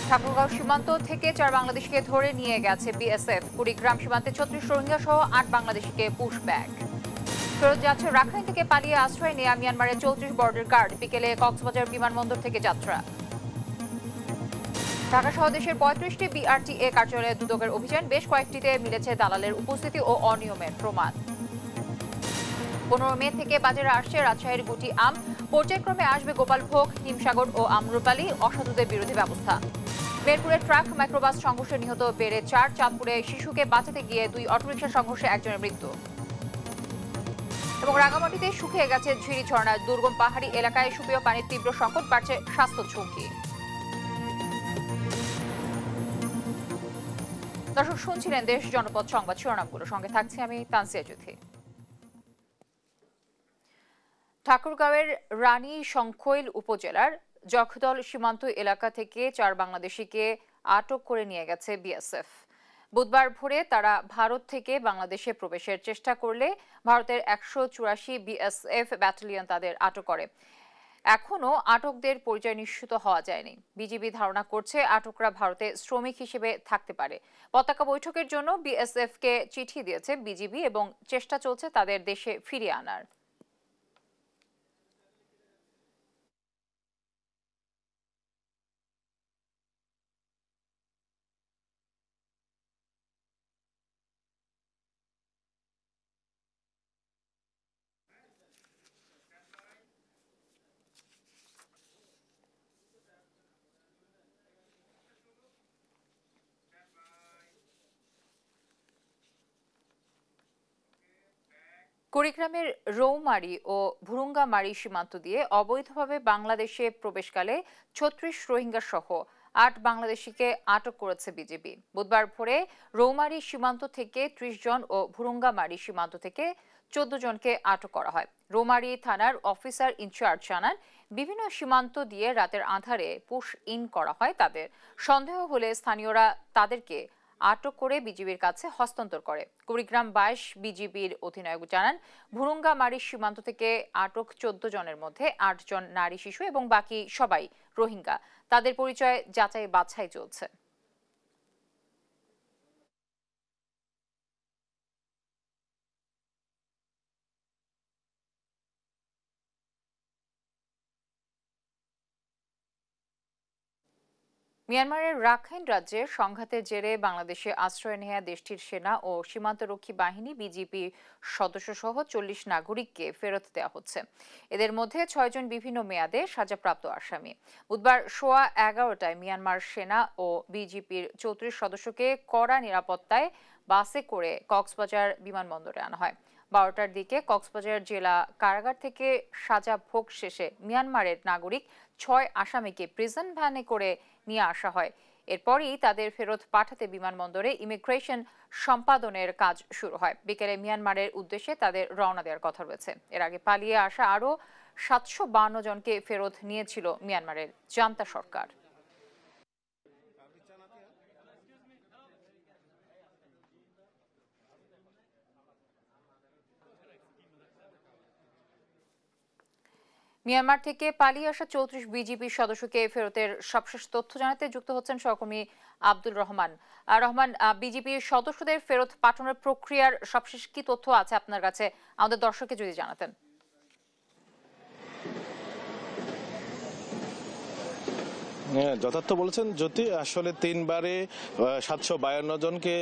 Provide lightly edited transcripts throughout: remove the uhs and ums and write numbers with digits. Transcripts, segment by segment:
ঠাকুরগাঁও সীমান্ত থেকে 4 বাংলাদেশিকে ধরে নিয়ে গেছে বিএসএফ। কুড়িগ্রাম সীমান্তে 36 রোহিঙ্গা সহ 8 বাংলাদেশিকে পুশব্যাক। ফেরত যাচ্ছে রাখাইন থেকে পালিয়ে আশ্রয় নেয়া মিয়ানমারের 34 বর্ডার গার্ড। বিকেলে কক্সবাজার বিমানবন্দর থেকে যাত্রা। ঢাকা সহ দেশের 35টি বিআরটিএ কার্যালয়ে দুদকের অভিযান। বেশ কয়েকটিতে মিলেছে দালালের উপস্থিতি ও অনিয়মের প্রমাণ। 15 মে থেকে বাজারে আসছে রাজশাহীর গুটি আম। পর্যায়ক্রমে আসবে গোপালভোগ, হিমসাগর ও আম্রপালি। অসাধুদের বিরোধী ব্যবস্থা। মেরপুরে ট্রাক মাইক্রোবাস সংঘর্ষে নিহত বেড়ে 4। চাঁদপুরে শিশুকে বাঁচাতে গিয়ে 2 অটোরিকশা সংঘর্ষে একজনের মৃত্যু। এবং রাঙামাটিতে শুকিয়ে গেছে ঝিরি ঝর্ণা। দুর্গম পাহাড়ি এলাকায় সুপেয় পানির তীব্র সংকট, বাড়ছে স্বাস্থ্য ঝুঁকি। দর্শক শুনছিলেন দেশ জনপদ সংবাদ শিরোনামগুলো, সঙ্গে থাকছি আমি তানসিয়া যুথি। ঠাকুরগাঁওয়ের রানী শঙ্খৈল উপজেলার জখদল সীমান্ত এলাকা থেকে 4 বাংলাদেশিকে আটক করে নিয়ে গেছে বিএসএফ। বুধবার ভোরে তারা ভারত থেকে বাংলাদেশে প্রবেশের চেষ্টা করলে ভারতের 184 বিএসএফ ব্যাটালিয়ন তাদের আটক করে। এখনো আটকদের পরিচয় নিশ্চিত হওয়া যায়নি। বিজিবি ধারণা করছে আটকরা ভারতে শ্রমিক হিসেবে থাকতে পারে। পতাকা বৈঠকের জন্য বিএসএফকে চিঠি দিয়েছে বিজিবি এবং চেষ্টা চলছে তাদের দেশে ফিরিয়ে আনার। কুড়িগ্রামের রৌমারী ও ভুরুঙ্গামারী সীমান্ত দিয়ে অবৈধভাবে বাংলাদেশে প্রবেশকালে 36 রোহিঙ্গা সহ 8 বাংলাদেশিকে আটক করেছে বিজিবি। বুধবার ভোরে রৌমারী সীমান্ত থেকে 30 জন ও ভুরুঙ্গামারী সীমান্ত থেকে 14 জনকে আটক করা হয়। রৌমারী থানার অফিসার ইনচার্জ জানান, বিভিন্ন সীমান্ত দিয়ে রাতের আঁধারে পুশ ইন করা হয় তাদের। সন্দেহ হলে স্থানীয়রা তাদেরকে আটক করে বিজিবির কাছে হস্তান্তর করে। কুড়িগ্রাম 22 বিজিবির অধিনায়ক জানান, ভুরুঙ্গামারী সীমান্ত থেকে আটক 14 জনের মধ্যে 8 জন নারী শিশু এবং বাকি সবাই রোহিঙ্গা। তাদের পরিচয় যাচাই বাছাই চলছে। মিয়ানমারের রাখাইন রাজ্যে সংঘাতের জেরে বাংলাদেশে আশ্রয় নেয়া দেশটির সেনা ও সীমান্তরক্ষী বাহিনী বিজিবি সদস্য সহ 40 নাগরিককে ফেরত দেওয়া হচ্ছে। এদের মধ্যে 6 জন বিভিন্ন মেয়াদে সাজাপ্রাপ্ত আসামি। বুধবার সোয়া 11টায় মিয়ানমার সেনা ও বিজিবির 34 সদস্যকে কড়া নিরাপত্তায় বাসে করে কক্সবাজার বিমানবন্দরে আনা হয়। 12টার দিকে কক্সবাজার জেলা কারাগার থেকে সাজা ভোগ শেষে মিয়ানমারের নাগরিক 6 আসামিকে প্রিজন ভ্যানে করে নিয়ে আসা হয়। এরপরই তাদের ফেরত পাঠাতে বিমানবন্দরে ইমিগ্রেশন সম্পাদনের কাজ শুরু হয়। বিকেলে মিয়ানমারের উদ্দেশ্যে তাদের রওনা দেওয়ার কথা রয়েছে। এর আগে পালিয়ে আসা আরও 752 জনকে ফেরত নিয়েছিল মিয়ানমারের জান্তা সরকার। মিয়ানমার থেকে পালিয়ে আসা 34 বিজিবি সদস্যকে ফেরতের সবশেষ তথ্য জানাতে যুক্ত হচ্ছেন সহকর্মী আব্দুল রহমান। বিজিবির সদস্যদের ফেরত পাঠানোর প্রক্রিয়ার সবশেষ কি তথ্য আছে আপনার কাছে, আমাদের দর্শককে যদি জানাতেন। যথার্থ বলেছেন জ্যোতি। আসলে 3 বারে 752 জনকে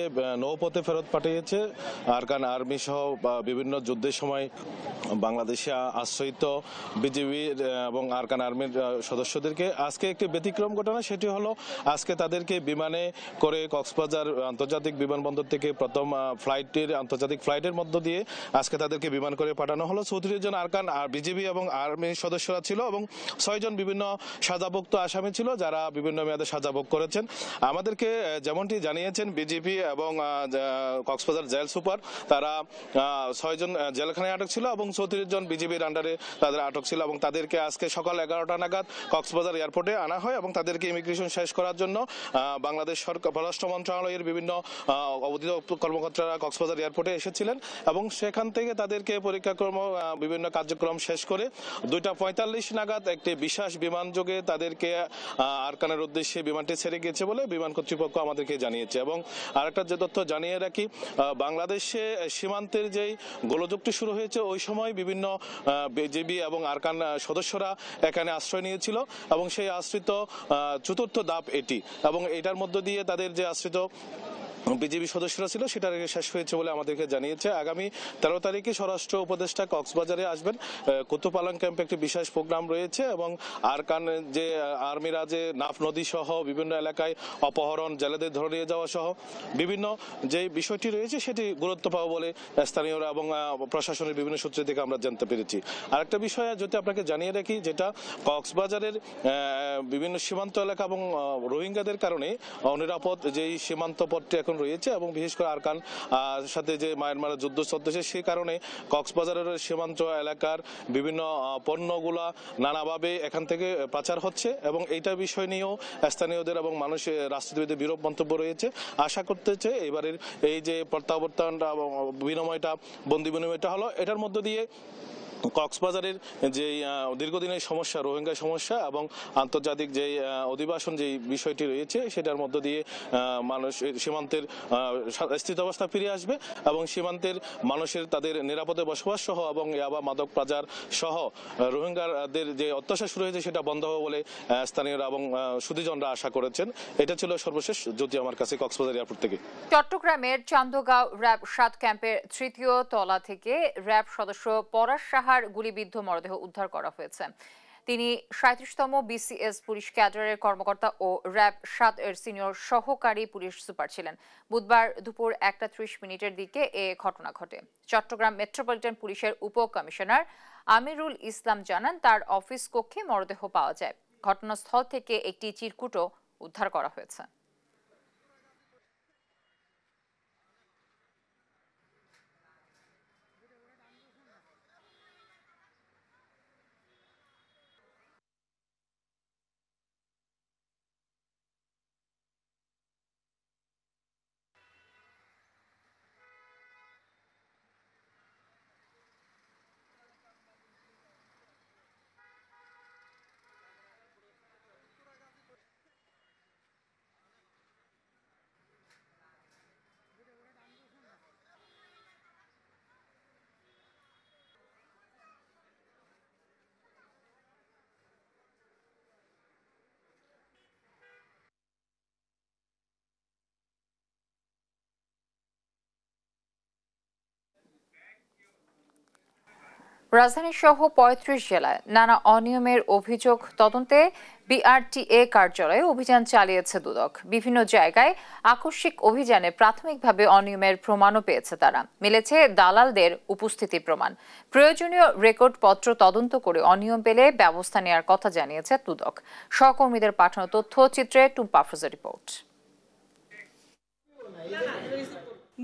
নৌপথে ফেরত পাঠিয়েছে আরকান আর্মি সহ বিভিন্ন যুদ্ধের সময় বাংলাদেশে আশ্রয়িত বিজিবির এবং আরকান আর্মির সদস্যদেরকে। আজকে একটি ব্যতিক্রম ঘটনা, সেটি হলো আজকে তাদেরকে বিমানে করে কক্সবাজার আন্তর্জাতিক বিমানবন্দর থেকে প্রথম আন্তর্জাতিক ফ্লাইটের মধ্য দিয়ে আজকে তাদেরকে বিমান করে পাঠানো হলো। 34 জন আরকান বিজিবি এবং আর্মির সদস্যরা ছিল এবং 6 জন বিভিন্ন সাজাভুক্ত আসামি ছিল যারা বিভিন্ন মেয়াদে সাজা ভোগ করেছেন। আমাদেরকে যেমনটি জানিয়েছেন বিজিবি এবং কক্সবাজার জেল সুপার, তারা 6 জন জেলখানায় আটক ছিল এবং 34 জন বিজিবির আন্ডারে তাদের আটক ছিল এবং তাদেরকে আজকে সকাল 11টা নাগাদ কক্সবাজার এয়ারপোর্টে আনা হয় এবং তাদেরকে ইমিগ্রেশন শেষ করার জন্য বাংলাদেশ সরকার পররাষ্ট্র মন্ত্রণালয়ের বিভিন্ন অধিদপ্তর কর্মকর্তারা কক্সবাজার এয়ারপোর্টে এসেছিলেন এবং সেখান থেকে তাদেরকে পরীক্ষাক্রম বিভিন্ন কার্যক্রম শেষ করে 2টা 45 নাগাদ একটি বিশেষ বিমান যোগে তাদেরকে আরাকানের উদ্দেশ্যে বিমানটি ছেড়ে গিয়েছে বলে বিমান কর্তৃপক্ষ আমাদেরকে জানিয়েছে। এবং আরেকটা যে তথ্য জানিয়ে রাখি, বাংলাদেশে সীমান্তের যেই গোলযোগটি শুরু হয়েছে ওই সময় বিভিন্ন বিজিবি এবং আরাকান সদস্যরা এখানে আশ্রয় নিয়েছিল এবং সেই আশ্রিত চতুর্থ ধাপ এটি, এবং এটার মধ্য দিয়ে তাদের যে আশ্রিত বিজেপি সদস্যরা ছিল সেটা শেষ হয়েছে বলে আমাদেরকে জানিয়েছে। আগামী 13 তারিখে স্বরাষ্ট্র উপদেষ্টা কক্সবাজারে আসবেন। কুতুপালং ক্যাম্পে একটি বিশেষ প্রোগ্রাম রয়েছে এবং আরাকান যে আর্মিরা যে নাফ নদী সহ বিভিন্ন এলাকায় অপহরণ, জেলেদের ধরে নিয়ে যাওয়া সহ বিভিন্ন যে বিষয়টি রয়েছে সেটি গুরুত্ব পাবে বলে স্থানীয়রা এবং প্রশাসনের বিভিন্ন সূত্র থেকে আমরা জানতে পেরেছি। আরেকটা বিষয় যদি আপনাকে জানিয়ে রাখি, যেটা কক্সবাজারের বিভিন্ন সীমান্ত এলাকা এবং রোহিঙ্গাদের কারণে অনিরাপদ যেই সীমান্ত পথটি এখন রয়েছে এবং বিশেষ করে আরাকান সাথে যে মায়ানমারের যুদ্ধ চলতেছে সেই কারণে কক্সবাজারের সীমান্ত এলাকার বিভিন্ন পণ্যগুলা নানাভাবে এখান থেকে পাচার হচ্ছে এবং এইটা বিষয় নিয়েও স্থানীয়দের এবং মানুষের রাষ্ট্রবিরোধী বিরূপ মন্তব্য রয়েছে। আশা করতেছে এবারের এই যে প্রত্যাবর্তনটা বিনিময়টা, বন্দি বিনিময়টা হলো, এটার মধ্য দিয়ে কক্সবাজারের যে দীর্ঘদিনের সমস্যা, রোহিঙ্গা সমস্যা এবং আন্তর্জাতিক যে অধিবাসন যে বিষয়টি রয়েছে সেটার মধ্য দিয়ে মানুষ সীমান্তের স্থিতাবস্থা ফিরে আসবে এবং সীমান্তের মানুষের তাদের নিরাপদে বসবাস সহ এবং ইয়াবা মাদক পাচার সহ রোহিঙ্গাদের যে অত্যাচার শুরু হয়েছে সেটা বন্ধ হবে বলে স্থানীয়রা এবং সুধীজনরা আশা করেছেন। এটা ছিল সর্বশেষ জ্যোতি আমার কাছে কক্সবাজার এয়ারপোর্ট থেকে। চট্টগ্রামের চান্দগাঁও র্যাব 7 ক্যাম্পের তৃতীয় তলা থেকে র্যাব সদস্য পরাশ সাহার গুলিবিদ্ধ মরদেহ উদ্ধার করা হয়েছে। তিনি 37তম বিসিএস পুলিশ ক্যাডারের কর্মকর্তা ও র্যাব 7 এর সিনিয়র সহকারী পুলিশ সুপার ছিলেন। বুধবার দুপুর 1:30 দিকে এ ঘটনা ঘটে। চট্টগ্রাম মেট্রোপলিটন পুলিশের উপ কমিশনার আমিরুল ইসলাম জানান, তার অফিস কক্ষে মরদেহ পাওয়া যায়। ঘটনাস্থল থেকে একটি চিরকুটও উদ্ধার করা হয়েছে। রাজধানী সহ ৩৫ জেলায় নানা অনিয়মের অভিযোগ তদন্তে বিআরটিএ কার্যালয়ে অভিযান চালিয়েছে দুদক। বিভিন্ন জায়গায় আকস্মিক অভিযানে প্রাথমিকভাবে অনিয়মের প্রমাণও পেয়েছে তারা। মিলেছে দালালদের উপস্থিতির প্রমাণ। প্রয়োজনীয় রেকর্ডপত্র তদন্ত করে অনিয়ম পেলে ব্যবস্থা নেওয়ার কথা জানিয়েছে দুদক। সহকর্মীদের পাঠানো তথ্যচিত্রে টুম্পা আফরোজের রিপোর্ট।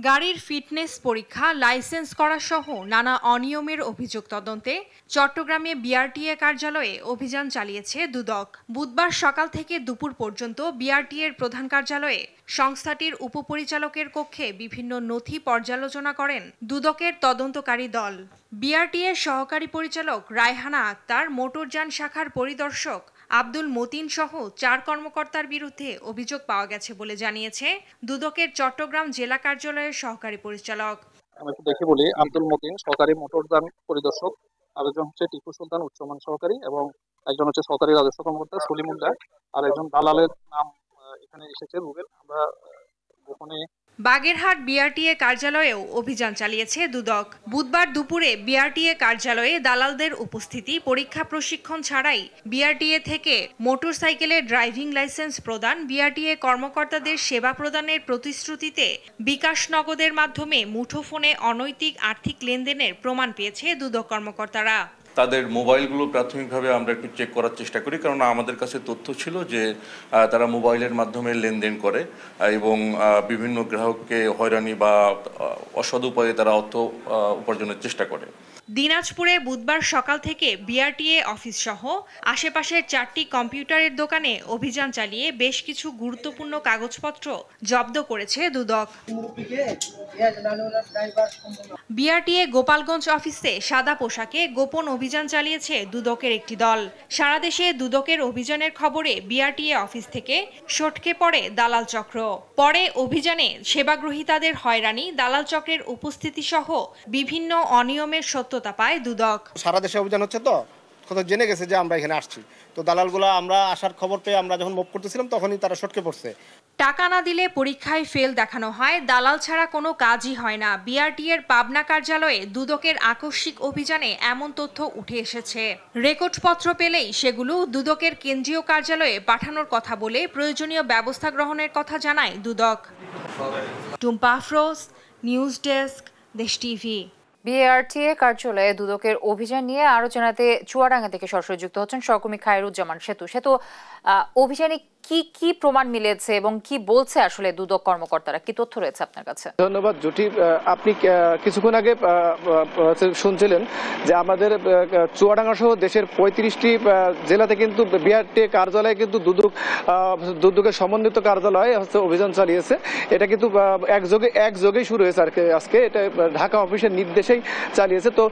গাড়ির ফিটনেস পরীক্ষা, লাইসেন্স করা সহ নানা অনিয়মের অভিযোগ তদন্তে চট্টগ্রামে বিআরটিএ কার্যালয়ে অভিযান চালিয়েছে দুদক। বুধবার সকাল থেকে দুপুর পর্যন্ত বিআরটিএর প্রধান কার্যালয়ে সংস্থাটির উপপরিচালকের কক্ষে বিভিন্ন নথি পর্যালোচনা করেন দুদকের তদন্তকারী দল। বিআরটিএর সহকারী পরিচালক রায়হানা আক্তার, মোটরযান শাখার পরিদর্শক আব্দুল মতিন সহ 4 কর্মকর্তার বিরুদ্ধে অভিযোগ পাওয়া গেছে বলে জানিয়েছে দুদকের চট্টগ্রাম জেলা কার্যালয়ের সহকারী পরিচালক। আমি একটু দেখে বলি, আব্দুল মতিন সহকারী মোটরযান পরিদর্শক, আরেকজন হচ্ছে টিপু সুলতান উচ্চমান সহকারী এবং একজন হচ্ছে সহকারী রাজস্ব কর্মকর্তা সলিমুল্লাহ, আর একজন দালালের নাম এখানে এসেছে রুবেল। আমরা গোপনে বাগেরহাট বিআরটিএ কার্যালয়েও অভিযান চালিয়েছে দুদক। বুধবার দুপুরে বিআরটিএ কার্যালয়ে দালালদের উপস্থিতি, পরীক্ষা প্রশিক্ষণ ছাড়াই বিআরটিএ থেকে মোটরসাইকেলের ড্রাইভিং লাইসেন্স প্রদান, বিআরটিএ কর্মকর্তাদের সেবা প্রদানের প্রতিশ্রুতিতে বিকাশ নগদের মাধ্যমে মুঠোফোনে অনৈতিক আর্থিক লেনদেনের প্রমাণ পেয়েছে দুদক কর্মকর্তারা। তাদের মোবাইলগুলো প্রাথমিকভাবে আমরা একটু চেক করার চেষ্টা করি, কারণ আমাদের কাছে তথ্য ছিল যে তারা মোবাইলের মাধ্যমে লেনদেন করে এবং বিভিন্ন গ্রাহককে হয়রানি বা অসৎ উপায়ে তারা অর্থ উপার্জনের চেষ্টা করে। দিনাজপুরে বুধবার সকাল থেকে বিআরটিএ অফিস সহ আশেপাশের 4টি কম্পিউটারের দোকানে অভিযান চালিয়ে বেশ কিছু গুরুত্বপূর্ণ কাগজপত্র জব্দ করেছে দুদক। বিআরটিএ গোপালগঞ্জ অফিসে সাদা পোশাকে গোপন অভিযান চালিয়েছে দুদকের একটি দল। সারা দেশে দুদকের অভিযানের খবরে বিআরটিএ অফিস থেকে সটকে পড়ে দালাল চক্র। পরে অভিযানে সেবাগ্রহীতাদের হয়রানি, দালাল চক্রের উপস্থিতি সহ বিভিন্ন অনিয়মের সত্যতা পায় দুদক। সারা দেশে অভিযান হচ্ছে, তো কোথাও জেনে গেছে যে আমরা এখানে আসছি, তো দালালগুলো আমরা আসার খবর পেয়ে আমরা যখন মুভ করতেছিলাম তখনই তারা সটকে পড়ছে। টাকা না দিলে পরীক্ষায় ফেল দেখানো হয়, দালাল ছাড়া কোনো কাজই হয় না। বিআরটিএর পাবনা কার্যালয়ে দুদকের আকস্মিক অভিযানে এমন তথ্য উঠে এসেছে। রেকর্ডপত্র পেলেই সেগুলো দুদকের কেন্দ্রীয় কার্যালয়ে পাঠানোর কথা বলে প্রয়োজনীয় ব্যবস্থা গ্রহণের কথা জানায় দুদক। টুম্পা আফরোজ, নিউজ ডেস্ক, দেশ টিভি। বিআরটিএ কার্যালয়ে দুদকের অভিযান নিয়ে আরো জানাতে চুয়াডাঙ্গা থেকে সরাসরি যুক্ত হচ্ছেন সহকর্মী খায়রুজ্জামান সেতু। অভিযানে কি কি প্রমাণ মিলেছে এবং কি বলছে আসলে দুদক কর্মকর্তারা, কি তথ্য রয়েছে আপনার কাছে? ধন্যবাদ জুটি। আপনি কিছুক্ষণ আগে শুনছিলেন যে আমাদের চুয়াডাঙ্গা সহ দেশের 35টি জেলাতে কিন্তু বিআরটিএ কার্যালয়ে কিন্তু দুদকের সমন্বিত কার্যালয়ে অভিযান চালিয়েছে। এটা কিন্তু একযোগেই শুরু হয়েছে আর আজকে, এটা ঢাকা অফিসের নির্দেশেই চালিয়েছে। তো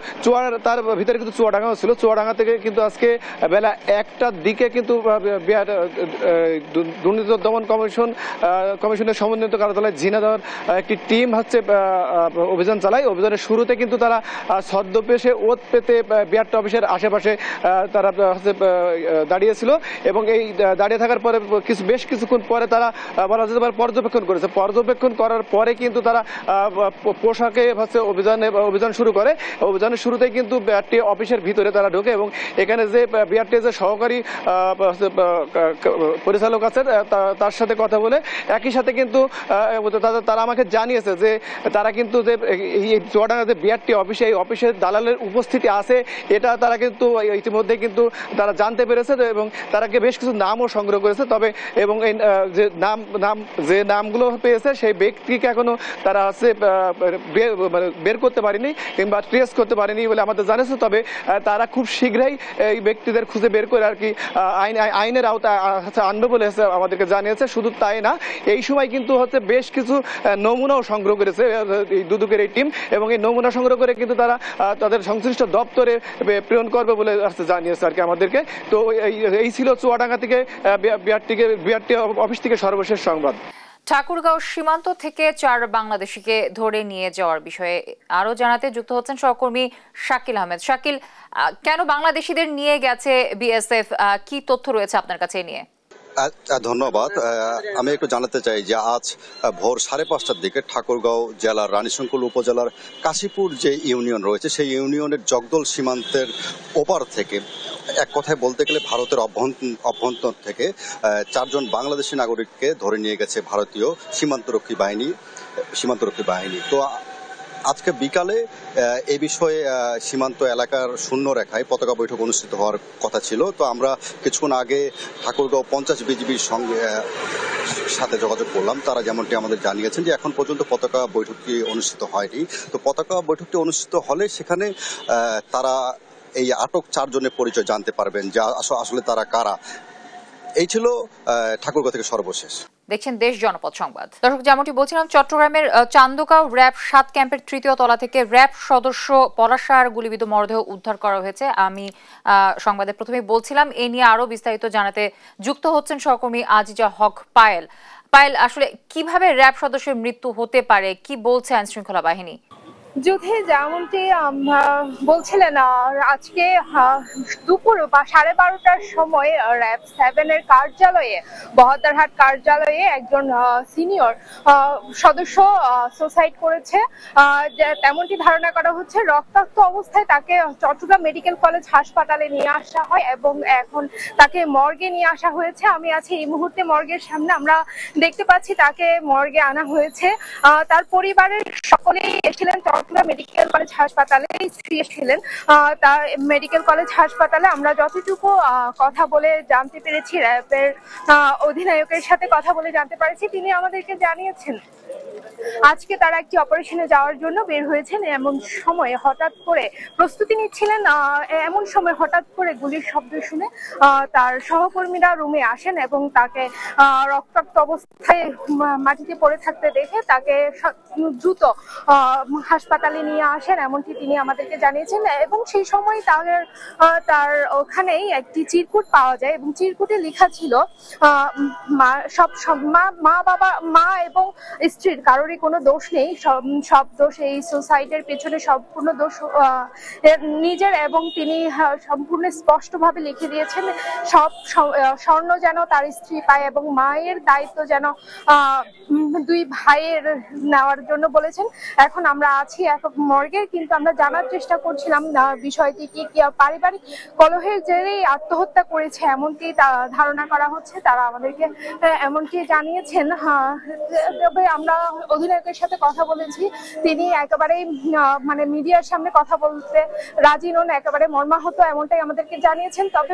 তার ভিতরে কিন্তু চুয়াডাঙ্গাও ছিল। চুয়াডাঙ্গা থেকে কিন্তু আজকে বেলা 1টার দিকে কিন্তু দুর্নীতি দমন কমিশনের সমন্বিত কার্যালয় ঝিনাইদহের একটি টিম অভিযান চালায়। অভিযানের শুরুতে কিন্তু তারা ছদ্মবেশে ওত পেতে বিআরটি অফিসের আশেপাশে তারা দাঁড়িয়েছিল এবং এই দাঁড়িয়ে থাকার পরে বেশ কিছুক্ষণ পরে তারা বলা যেতে পারে পর্যবেক্ষণ করেছে। পর্যবেক্ষণ করার পরে কিন্তু তারা পোশাকে অভিযান শুরু করে। অভিযানের শুরুতেই কিন্তু বিআরটি অফিসের ভিতরে তারা ঢোকে এবং এখানে যে বিআরটি যে সহকারী পরিচালক আছে তার সাথে কথা বলে একই সাথে কিন্তু তারা আমাকে জানিয়েছে যে তারা কিন্তু যে এই চুয়াডাঙ্গা যে বিআরটি অফিসে, এই অফিসে দালালের উপস্থিতি আছে এটা তারা কিন্তু ইতিমধ্যে কিন্তু তারা জানতে পেরেছে এবং তারা বেশ কিছু নামও সংগ্রহ করেছে। তবে এবং এই যে নামগুলো পেয়েছে সেই ব্যক্তিকে এখনো তারা বের করতে পারেনি কিংবা ট্রেস করতে পারেনি বলে আমাদের জানিয়েছে। তবে তারা খুব শীঘ্রই এই ব্যক্তিদের খুঁজে বের করে আর কি আইনের আওতায় আনবে বলে আমাদেরকে জানিয়েছে। শুধু তাই না, এই সময় কিন্তু বেশ কিছু নমুনাও সংগ্রহ করেছে এই দুদকের এই টিম এবং এই নমুনা সংগ্রহ করে কিন্তু তারা তাদের সংশ্লিষ্ট দপ্তরে প্রেরণ করবে বলে জানিয়েছে আর কি আমাদেরকে। তো এই ছিল চুয়াডাঙ্গা থেকে বিআরটি অফিস থেকে সর্বশেষ সংবাদ। ঠাকুরগাঁও সীমান্ত থেকে 4 বাংলাদেশিকে ধরে নিয়ে যাওয়ার বিষয়ে আরো জানাতে যুক্ত হচ্ছেন সহকর্মী শাকিল আহমেদ। শাকিল, কেন বাংলাদেশিদের নিয়ে গেছে বিএসএফ, কি তথ্য রয়েছে আপনার কাছে নিয়ে? ধন্যবাদ। আমি একটু জানাতে চাই যে আজ ভোর 5:30টার দিকে ঠাকুরগাঁও জেলার রানীশঙ্কল উপজেলার কাশীপুর যে ইউনিয়ন রয়েছে সেই ইউনিয়নের জগদল সীমান্তের ওপার থেকে, এক কথায় বলতে গেলে ভারতের অভ্যন্তর থেকে 4 জন বাংলাদেশি নাগরিককে ধরে নিয়ে গেছে ভারতীয় সীমান্তরক্ষী বাহিনী। তো আজকে বিকালে এই বিষয়ে সীমান্ত এলাকার শূন্য রেখায় পতাকা বৈঠক অনুষ্ঠিত হওয়ার কথা ছিল। তো আমরা কিছুক্ষণ আগে ঠাকুরগাঁও 50 বিজিবির সাথে যোগাযোগ করলাম। তারা যেমনটি আমাদের জানিয়েছেন যে এখন পর্যন্ত পতাকা বৈঠকটি অনুষ্ঠিত হয়নি। তো পতাকা বৈঠকটি অনুষ্ঠিত হলে সেখানে তারা এই আটক 4 জনের পরিচয় জানতে পারবেন যে আসলে তারা কারা। এই ছিল ঠাকুরগাঁও থেকে সর্বশেষ। দেখছেন দেশ জনপদ সংবাদ। দর্শক, যেমনটি বলছিলাম, চট্টগ্রামের চান্দগাঁও র্যাব 7 ক্যাম্পের 3য় তলা থেকে র্যাব সদস্য পলাশার গুলিবিদ্ধ মরদেহ উদ্ধার করা হয়েছে। আমি সংবাদের প্রথমে বলছিলাম, এ নিয়ে আরো বিস্তারিত জানাতে যুক্ত হচ্ছেন সহকর্মী আজিজা হক পায়েল। আসলে কিভাবে র্যাব সদস্যের মৃত্যু হতে পারে, কি বলছে আইন শৃঙ্খলা বাহিনী? যুদ্ধে যেমনটি বলছিলেন, আজকে দুপুর 12:30টার সময় র্যাব 7 এর কার্যালয়ে, বহদ্দারহাট কার্যালয়ে একজন সিনিয়র সদস্য সুসাইড করেছে। তেমনটি ধারণা করা হচ্ছে। রক্তাক্ত অবস্থায় তাকে চট্টগ্রাম মেডিকেল কলেজ হাসপাতালে নিয়ে আসা হয় এবং এখন তাকে মর্গে নিয়ে আসা হয়েছে। আমি আছি এই মুহূর্তে মর্গের সামনে, আমরা দেখতে পাচ্ছি তাকে মর্গে আনা হয়েছে। তার পরিবারের সকলেই এসেছিলেন মেডিকেল কলেজ হাসপাতালে, স্ত্রী ছিলেন তার মেডিকেল কলেজ হাসপাতালে। আমরা যতটুকু কথা বলে জানতে পেরেছি, র্যাবের অধিনায়কের সাথে কথা বলে জানতে পারছি, তিনি আমাদেরকে জানিয়েছেন আজকে তারা একটি অপারেশনে যাওয়ার জন্য বের হয়েছেন। এমন সময় হঠাৎ করে প্রস্তুতি নিচ্ছিলেন, এমন সময় হঠাৎ করে গুলির শব্দ শুনে তার সহকর্মীরা রুমে আসেন এবং তাকে রক্তাক্ত অবস্থায় মাটিতে পড়ে থাকতে দেখে তাকে দ্রুত হাসপাতালে নিয়ে আসেন, এমনটি তিনি আমাদেরকে জানিয়েছেন। এবং সেই সময় তার ওখানেই একটি চিরকুট পাওয়া যায় এবং চিরকুটে লেখা ছিল মা এবং স্ত্রীর কারোরই কোনো দোষ নেই, সব দোষ এই সুসাইডের পেছনে সম্পূর্ণ দোষ নিজের। এবং তিনি সম্পূর্ণ স্পষ্টভাবে লিখে দিয়েছেন সব স্বর্ণ যেন তার স্ত্রী পায় এবং মায়ের দায়িত্ব যেন দুই ভাইয়ের নেওয়ার জন্য বলেছেন। এখন আমরা আছি মর্গে, কিন্তু আমরা জানার চেষ্টা করছিলাম বিষয়টি কি পারিবারিক কলহের জেরেই আত্মহত্যা করেছে এমনটি ধারণা করা হচ্ছে। তারা আমাদেরকে এমনটি জানিয়েছেন। তবে আমরা অধিনায়কের সাথে কথা বলেছি, তিনি একেবারেই মানে মিডিয়ার সামনে কথা বলতে রাজি নন, একেবারে মর্মাহত এমনটাই আমাদেরকে জানিয়েছেন। তবে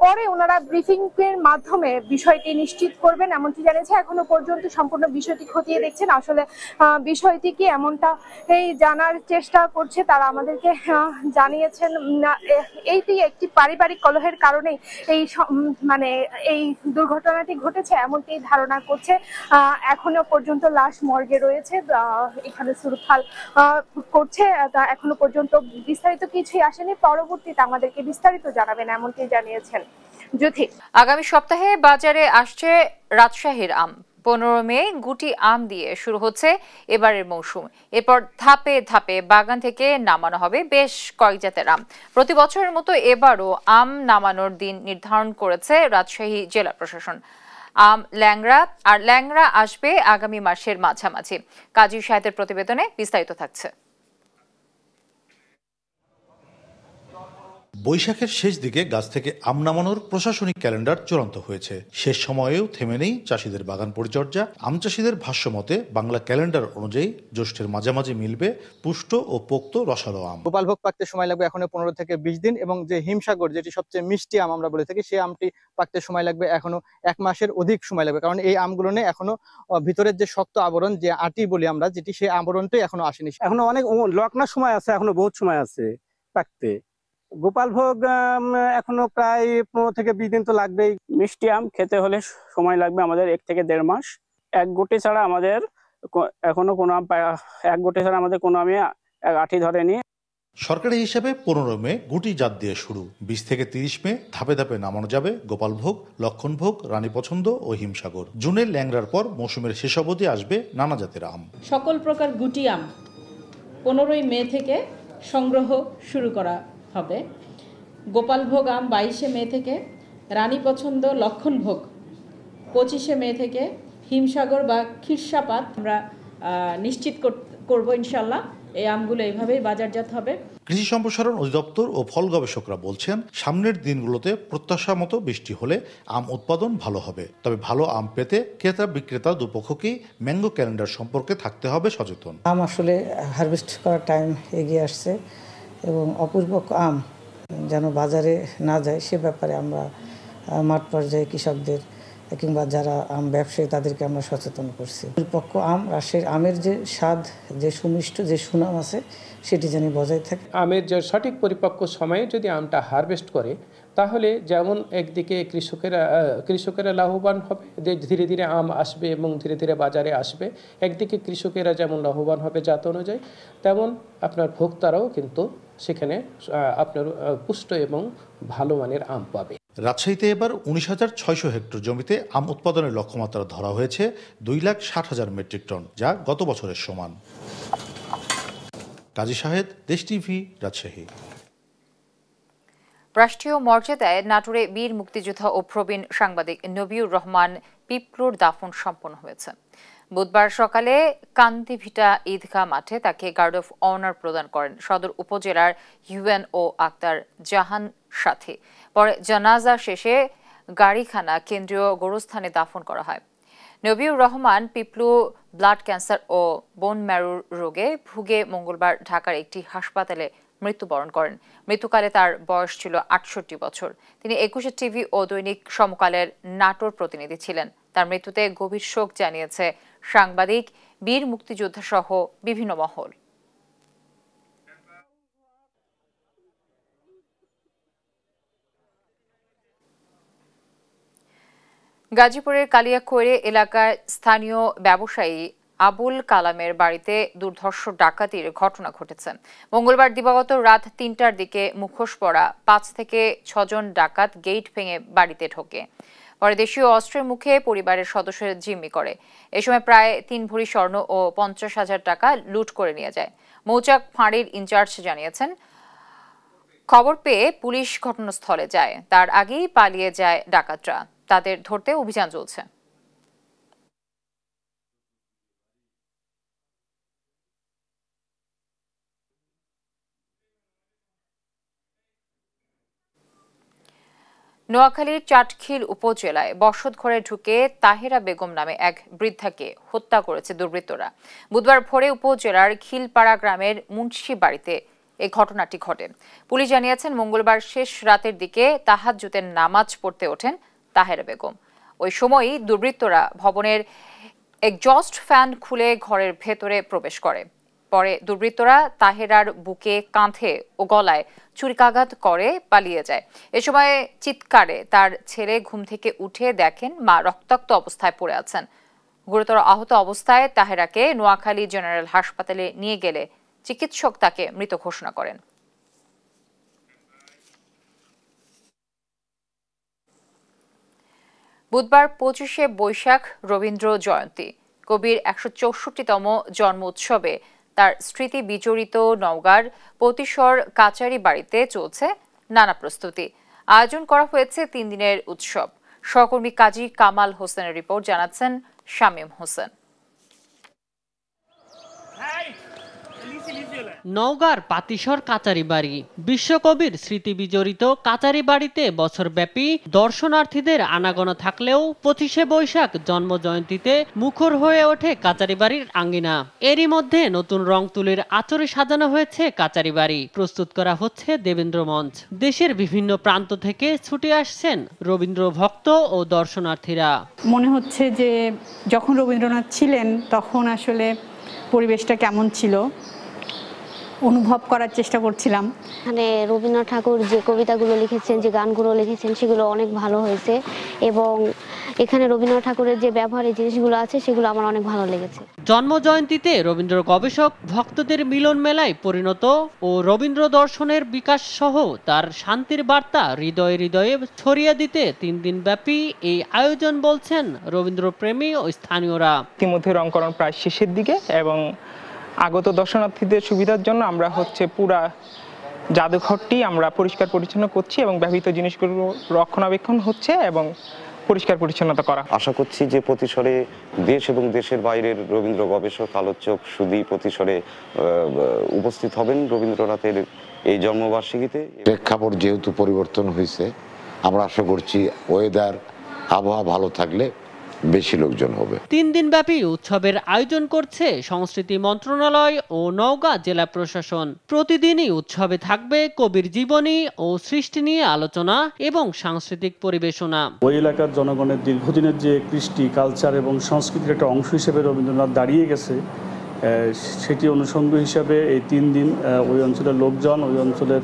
পরে ওনারা ব্রিফিং এর মাধ্যমে বিষয়টি নিশ্চিত করবেন এমনটি জানিয়েছে। এখনো পর্যন্ত সম্পূর্ণ বিষয়টি খতিয়ে দেখছেন, আসলে বিষয়টি কি এমনটা এই জানার চেষ্টা করছে। তারা আমাদেরকে জানিয়েছেন এইটি একটি পারিবারিক কলহের কারণে এই দুর্ঘটনাটি ঘটেছে এমনটি ধারণা করছে। এখনো পর্যন্ত লাশ মর্গে রয়েছে, এখানে সুরখাল করছে। এখনো পর্যন্ত বিস্তারিত কিছুই আসেনি, পরবর্তীতে আমাদেরকে বিস্তারিত জানাবেন এমনটি জানিয়েছেন। জ্যোতি, আগামী সপ্তাহে বাজারে আসছে রাজশাহীর আম। 15 মে গুটি আম দিয়ে শুরু হচ্ছে এবারের মৌসুম। এরপর ধাপে ধাপে বাগান থেকে নামানো হবে বেশ কয়েক জাতের আম। প্রতি বছরের মতো এবারও আম নামানোর দিন নির্ধারণ করেছে রাজশাহী জেলা প্রশাসন। আম ল্যাংড়া আসবে আগামী মাসের মাঝামাঝি। কাজী সাহেদের প্রতিবেদনে বিস্তারিত থাকছে। বৈশাখের শেষ দিকে গাছ থেকে আম নামানোর প্রশাসনিক ক্যালেন্ডার চূড়ান্ত হয়েছে। শেষ সময়েও থেমে নেই চাষিদের বাগান পরিচর্যা। আম চাষিদের ভাষ্যমতে বাংলা ক্যালেন্ডার অনুযায়ী জ্যৈষ্ঠের মাঝামাঝি মিলবে পুষ্ট ও পোক্ত রসালো আম। গোপালভোগ পাকতে সময় লাগবে এখনো 15 থেকে 20 দিন এবং যে হিমসাগর যেটি সবচেয়ে মিষ্টি আম আমরা বলে থাকি, সেই আমটি পাকতে সময় লাগবে এখনো 1 মাসের অধিক সময় লাগবে, কারণ এই আমগুলো নিয়ে এখনো ভিতরের যে শক্ত আবরণ, যে আটি বলি আমরা, যেটি সেই আবরণটাই এখনো আসেনি। এখনো অনেক লগ্ন সময় আছে, এখনো বহুত সময় আছে পাকতে। গোপালভোগ এখনো প্রায় 15 থেকে 20 দিন তো লাগবেই। মিষ্টি আম খেতে হলে সময় লাগবে আমাদের 1 থেকে 1.5 মাস। এক গোটে ছাড়া আমাদের এখনো কোনো আম, এক গোটে ছাড়া আমাদের কোনো আমে আঠি ধরেনি। সরকারি হিসাবে 15 মে গুটি জাত দিয়ে শুরু। 20 থেকে 30 মে ধাপে ধাপে নামানো যাবে গোপালভোগ, লক্ষণভোগ, রানী পছন্দ ও হিমসাগর। জুনের ল্যাংড়ার পর মৌসুমের শেষ অবধি আসবে নানা জাতের আম। সকল প্রকার গুটি আম 15 মে থেকে সংগ্রহ শুরু করা হবে। গোপালভোগ আম 22 মে থেকে, রানী পছন্দ, লক্ষণভোগ 25 মে থেকে, হিমসাগর বা খিরসাপাত আমরা নিশ্চিত করব ইনশাল্লাহ। এই আমগুলো এইভাবেই বাজারজাত হবে। কৃষি সম্প্রসারণ অধিদপ্তর ও ফল গবেষকরা বলছেন, সামনের দিনগুলোতে প্রত্যাশা মতো বৃষ্টি হলে আম উৎপাদন ভালো হবে। তবে ভালো আম পেতে ক্রেতা বিক্রেতা দুপক্ষকেই ম্যাঙ্গো ক্যালেন্ডার সম্পর্কে থাকতে হবে সচেতন। আম আসলে হারভেস্ট করার টাইম এগিয়ে আসছে এবং অপূর্ব আম যেন বাজারে না যায় সে ব্যাপারে আমরা মাঠ পর্যায়ে কৃষকদের কিংবা যারা আম ব্যবসায়ী তাদেরকে আমরা সচেতন করছি। পরিপক্ক আম, রাজশাহীর আমের যে স্বাদ, যে সুমিষ্ট, যে সুনাম আছে সেটি যেন বজায় থাকে। আমের যে সঠিক পরিপক্ক সময়ে যদি আমটা হারভেস্ট করে, তাহলে যেমন একদিকে কৃষকেরা লাভবান হবে, ধীরে ধীরে আম আসবে এবং ধীরে ধীরে বাজারে আসবে। একদিকে কৃষকেরা যেমন লাভবান হবে জাত অনুযায়ী, তেমন আপনার ভোক্তারাও কিন্তু সেখানে আপনার পুষ্ট এবং ভালো মানের আম পাবে। রাজশাহীতে এবার 19,600 হেক্টর জমিতে আম উৎপাদনের লক্ষ্যমাত্রা ধরা হয়েছে 2,60,000 মেট্রিক টন, যা গত বছরের সমান। কাজী সাহেদ, দেশ টিভি, রাজশাহী। রাষ্ট্রীয় মর্যাদায় নাটোরে বীর মুক্তিযোদ্ধা ও প্রবীণ সাংবাদিক নবিউর রহমান পিপলুর দাফন সম্পন্ন হয়েছে। বুধবার সকালে কান্তিভিটা ঈদগাহ মাঠে তাকে গার্ড অফ অনার প্রদান করেন সদর উপজেলার ইউএনও আক্তার জাহান সাথী। পরে জানাজা শেষে গাড়িখানা কেন্দ্রীয় গোরস্থানে দাফন করা হয়। নবিউর রহমান পিপলু ব্লাড ক্যান্সার ও বোন ম্যারো রোগে ভুগে মঙ্গলবার ঢাকার একটি হাসপাতালে মৃত্যুবরণ করেন। মৃত্যুকালে তার বয়স ছিল 68 বছর। তিনি 21 টিভি ও দৈনিক সমকালের নাটোর প্রতিনিধি ছিলেন। তার মৃত্যুতে গভীর শোক জানিয়েছে সাংবাদিক, বীর মুক্তিযোদ্ধা সহ বিভিন্ন মহল। গাজীপুরের কালিয়াকৈরে এলাকার স্থানীয় ব্যবসায়ী আবুল কালামের বাড়িতে দুর্ধর্ষ ডাকাতির ঘটনা ঘটেছে। মঙ্গলবার দিবাগত রাত ৩টার দিকে মুখোশ পরা ৫ থেকে ৬ জন ডাকাত গেট ভেঙে বাড়িতে ঢোকে। পরে দেশীয় অস্ত্রের মুখে পরিবারের সদস্যদের জিম্মি করে। এ সময় প্রায় ৩ ভরি স্বর্ণ ও ৫০,০০০ টাকা লুট করে নিয়ে যায়। মৌচাক ফাঁড়ির ইনচার্জ জানিয়েছেন, খবর পেয়ে পুলিশ ঘটনাস্থলে যায়। তার আগেই পালিয়ে যায় ডাকাতরা। তাদের ধরতে অভিযান চলছে। নোয়াখালীর চাটখিল উপজেলায় বসতঘরে ঢুকে তাহেরা বেগম নামে এক বৃদ্ধাকে হত্যা করেছে দুর্বৃত্তরা। বুধবার ভোরে উপজেলার খিলপাড়া গ্রামের মুন্সি বাড়িতে এই ঘটনাটি ঘটে। পুলিশ জানিয়েছেন, মঙ্গলবার শেষ রাতের দিকে তাহাজ্জুদের নামাজ পড়তে ওঠেন তাহেরা বেগম। ওই সময়ই দুর্বৃত্তরা ভবনের এক্সজস্ট ফ্যান খুলে ঘরের ভেতরে প্রবেশ করে। পরে দুর্বৃত্তরা তাহেরার বুকে, কাঁধে ও গলায় ছুরিকাঘাত করে পালিয়ে যায়। এ সময় চিৎকারে তার ছেলে ঘুম থেকে উঠে দেখেন মা রক্তাক্ত অবস্থায় পড়ে আছেন। গুরুতর আহত অবস্থায় তাহেরাকে নোয়াখালী জেনারেল হাসপাতালে নিয়ে গেলে চিকিৎসক তাকে মৃত ঘোষণা করেন। বুধবার ২৫শে বৈশাখ রবীন্দ্র জয়ন্তী। কবির ১৬৪তম জন্ম উৎসবে তার স্মৃতি বিজড়িত নওগাঁর পতিশর কাচারি বাড়িতে চলছে নানা প্রস্তুতি। আয়োজন করা হয়েছে ৩ দিনের উৎসব। সহকর্মী কাজী কামাল হোসেনের রিপোর্ট, জানাচ্ছেন শামীম হোসেন। নওগাঁর পাতিশর কাচারি বাড়ি। বিশ্বকবির স্মৃতি বিজড়িত কাচারি বাড়িতে বছরব্যাপী দর্শনার্থীদের আনাগোনা থাকলেও ২৫শে বৈশাখ জন্ম জয়ন্তীতে মুখর হয়ে ওঠে কাচারি বাড়ির আঙ্গিনা। এরই মধ্যে নতুন রং তুলির আঁচড়ে সাজানো হয়েছে কাচারি বাড়ি। প্রস্তুত করা হচ্ছে দেবেন্দ্র মঞ্চ। দেশের বিভিন্ন প্রান্ত থেকে ছুটে আসছেন রবীন্দ্র ভক্ত ও দর্শনার্থীরা। মনে হচ্ছে যে যখন রবীন্দ্রনাথ ছিলেন তখন আসলে পরিবেশটা কেমন ছিল অনুভব করার চেষ্টা করছিলাম। এখানে রবীন্দ্রনাথ ঠাকুর যে কবিতাগুলো লিখেছেন, যে গানগুলো লিখেছেন, সেগুলো অনেক ভালো হয়েছে এবং এখানে রবীন্দ্রনাথ ঠাকুরের যে ব্যবহারের জিনিসগুলো আছে সেগুলো আমার অনেক ভালো লেগেছে। জন্ম জয়ন্তীতে রবীন্দ্র গবেষক ভক্তদের মিলন মেলায় পরিণত ও রবীন্দ্র দর্শনের বিকাশ সহ তার শান্তির বার্তা হৃদয়ে হৃদয়ে ছড়িয়ে দিতে ৩ দিন ব্যাপী এই আয়োজন বলছেন রবীন্দ্র প্রেমী ও স্থানীয়রা। ইতিমধ্যে রংকরণ প্রায় শেষের দিকে এবং আগত দর্শনার্থীদের সুবিধার জন্য আমরা পুরা জাদুঘরটি আমরা পরিষ্কার পরিচ্ছন্ন করছি এবং ব্যবহৃত জিনিসগুলো রক্ষণাবেক্ষণ হচ্ছে এবং পরিষ্কার পরিচ্ছন্নতা করা। আশা করছি যে প্রতিশরে দেশ এবং দেশের বাইরের রবীন্দ্র গবেষক, আলোচক সুধী প্রতিশরে উপস্থিত হবেন রবীন্দ্রনাথের এই জন্মবার্ষিকীতে। প্রেক্ষাপট যেহেতু পরিবর্তন হয়েছে, আমরা আশা করছি ওয়েদার, আবহাওয়া ভালো থাকলে বেশি লোকজন হবে। ৩ দিন ব্যাপী উৎসবের আয়োজন করছে সংস্কৃতি মন্ত্রণালয় ও নওগাঁ জেলা প্রশাসন। প্রতিদিনই উৎসবে থাকবে কবির জীবনী ও সৃষ্টি নিয়ে আলোচনা এবং সাংস্কৃতিক পরিবেশনা। ওই এলাকার জনগণের দীর্ঘদিনের যে কৃষ্টি, কালচার এবং সংস্কৃতির একটা অংশ হিসেবে রবীন্দ্রনাথ দাঁড়িয়ে গেছে, সেটি অনুষঙ্গ হিসাবে এই ৩ দিন ওই অঞ্চলের লোকজন, ওই অঞ্চলের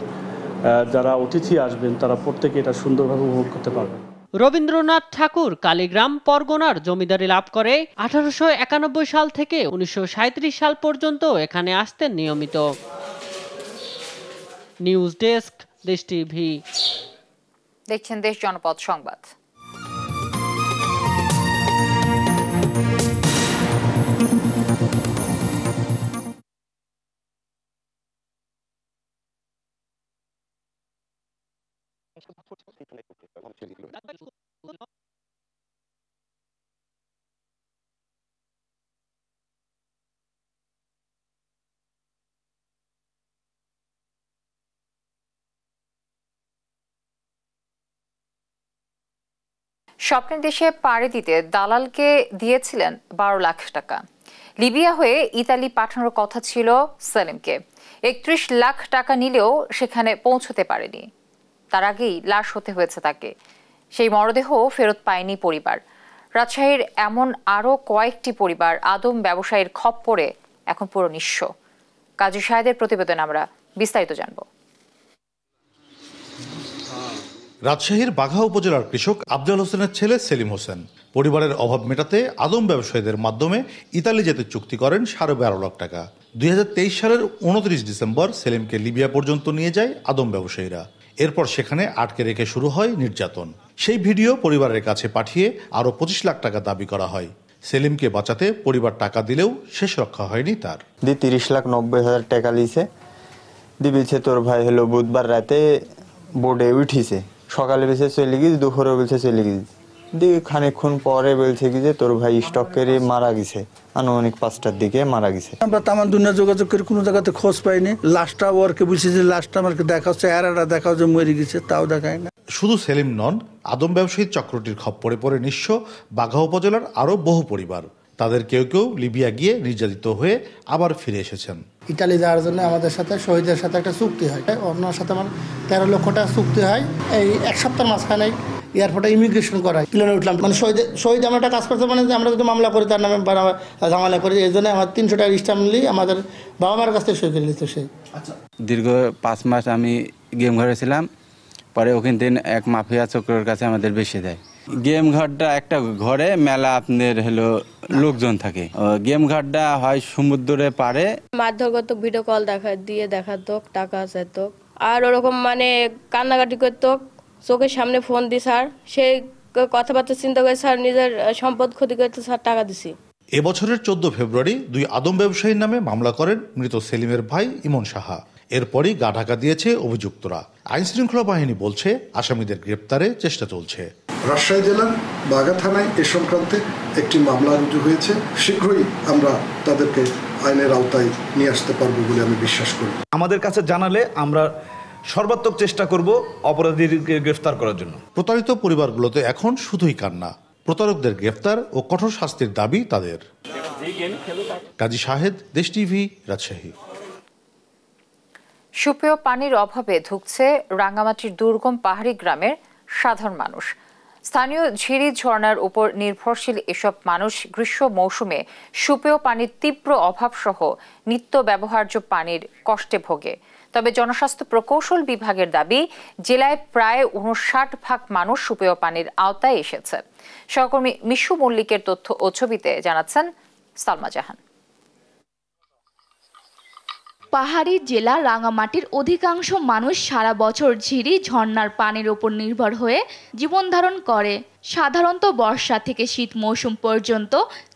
যারা অতিথি আসবেন, তারা প্রত্যেকে এটা সুন্দরভাবে উপভোগ করতে পারবেন। রবীন্দ্রনাথ ঠাকুর কালীগ্রাম পরগনার জমিদারি লাভ করে 1891 সাল থেকে 1937 সাল পর্যন্ত এখানে আসতেন নিয়মিত। নিউজ ডেস্ক, দেশ টিভি। দেখছেন দেশ জনপদ সংবাদ। স্বপ্নের দেশে পাড়ি দিতে দালালকে দিয়েছিলেন 12 লাখ টাকা। লিবিয়া হয়ে ইতালি পাঠানোর কথা ছিল সেলিমকে। 31 লাখ টাকা নিলেও সেখানে পৌঁছতে পারেনি। তার আগেই লাশ হতে হয়েছে তাকে। সেই মরদেহ ফেরত পায়নি পরিবার। রাজশাহীর এমন আরও কয়েকটি পরিবার আদম ব্যবসায়ীর খপ্পরে এখন পুরো নিঃস্ব। কাজী সাহেদের প্রতিবেদন আমরা বিস্তারিত জানব। রাজশাহীর বাঘা উপজেলার কৃষক আফজাল হোসেনের ছেলে সেলিম হোসেন পরিবারের অভাব মেটাতে আদম ব্যবসায়ীদের মাধ্যমে ইতালি যেতে চুক্তি করেন 12.5 লাখ টাকা। 2023 সালের 29 ডিসেম্বর সেলিমকে লিবিয়া পর্যন্ত নিয়ে যায় আদম ব্যবসায়ীরা। এরপর সেখানে আটকে রেখে শুরু হয় নির্যাতন। সেই ভিডিও পরিবারের কাছে পাঠিয়ে আরও 25 লাখ টাকা দাবি করা হয়। সেলিমকে বাঁচাতে পরিবার টাকা দিলেও শেষ রক্ষা হয়নি তার। 30,90,000 টাকা লিছে দিবিছে তোর ভাই হলো বুধবার রাতে বোর্ডে উঠিছে, সকালে বেছে চলে গেছে, দুপুরে বলছে চলে গেছে, দিয়ে খানিকক্ষণ পরে বলছে কি যে তোর ভাই স্টক করে মারা গেছে, আনুমানিক 5টার দিকে মারা গেছে। আমরা তামান দুনিয়া যোগাযোগ করে কোনো জায়গাতে খোঁজ পাইনি। লাশটা ওরকে বলছি যে লাশটা আমাকে দেখাও, চেহারাটা দেখাও যে মরে গেছে, তাও দেখায় না। শুধু সেলিম নন, আদম ব্যবসায়ী চক্রটির খপ্পরে পড়ে নিঃস্ব বাঘা উপজেলার আরও বহু পরিবার। তাদের কেউ কেউ লিবিয়া গিয়ে নির্যাতিত হয়ে আবার ফিরে এসেছেন। ইতালি যাওয়ার জন্য আমাদের সাথে শহীদের সাথে একটা চুক্তি হয়, ওনার সাথে আমার 13 লক্ষ টাকা চুক্তি হয়। এই এক সপ্তাহের মাঝখানে এয়ারপোর্টে ইমিগ্রেশন করায়, প্লেনে উঠলাম। মানে শহীদ আমরা একটা কাজ করতে মানে যে আমরা যদি মামলা করি তার নামে ঝামেলা করি, এই জন্য আমার 300 টাকা স্ট্যাম্প নিয়ে আমাদের বাবা মার কাছ থেকে সই করে নিত সে। দীর্ঘ 5 মাস আমি গেম ঘরে ছিলাম, পরে ওখান থেকে এক মাফিয়া চক্রের কাছে আমাদের বেশি দেয়। গেম ঘরটা একটা ঘরে মেলা আপনার হলো লোকজন থাকে। গেম ঘরটা হয় সমুদ্রে পারে, মারধর ভিডিও কল দেখাতো, টাকা যেত, আর ওরকম মানে কান্নাকাটি করতো, চোখের সামনে ফোন দি স্যার, সেই কথাবার্তা চিন্তা করে স্যার নিজের সম্পদ ক্ষতি করতে স্যার টাকা দিছি। এবছরের 14 ফেব্রুয়ারি 2 আদম ব্যবসায়ীর নামে মামলা করেন মৃত সেলিমের ভাই ইমন সাহা। এরপরই গা ঢাকা দিয়েছে অভিযুক্তরা। আইন শৃঙ্খলা বাহিনী বলছে আসামিদের গ্রেপ্তারে চেষ্টা চলছে। রাজশাহী জেলার বাঘা থানায় এ সংক্রান্তে একটি মামলা রুজু হয়েছে। শীঘ্রই আমরা তাদেরকে আইনের আওতায় নিয়ে আসতে পারবো বলে আমি বিশ্বাস করি। আমাদের কাছে জানালে আমরা সর্বাত্মক চেষ্টা করব অপরাধীদেরকে গ্রেফতার করার জন্য। প্রতারিত পরিবারগুলোতে এখন শুধুই কান্না। প্রতারকদের গ্রেফতার ও কঠোর শাস্তির দাবি তাদের। কাজী শাহেদ, দেশ টিভি, রাজশাহী। সুপেয় পানির অভাবে ধুঁকছে রাঙ্গামাটির দুর্গম পাহাড়ি গ্রামের সাধারণ মানুষ। স্থানীয় ঝিরি ঝর্ণার উপর নির্ভরশীল এসব মানুষ গ্রীষ্ম মৌসুমে সুপেয় পানির তীব্র অভাব সহ নিত্য ব্যবহার্য পানির কষ্টে ভোগে। তবে জনস্বাস্থ্য প্রকৌশল বিভাগের দাবি, জেলায় প্রায় 59% মানুষ সুপেয় পানির আওতায় এসেছে। সহকর্মী মিশু মল্লিকের তথ্য ও ছবিতে জানাচ্ছেন সালমা জাহান। পাহাড়ি জেলা রাঙ্গামাটির অধিকাংশ মানুষ সারা বছর ঝিরি ঝর্ণার পানির উপর নির্ভর হয়ে জীবন ধারণ করে। সাধারণত বর্ষা থেকে শীত মৌসুম পর্যন্ত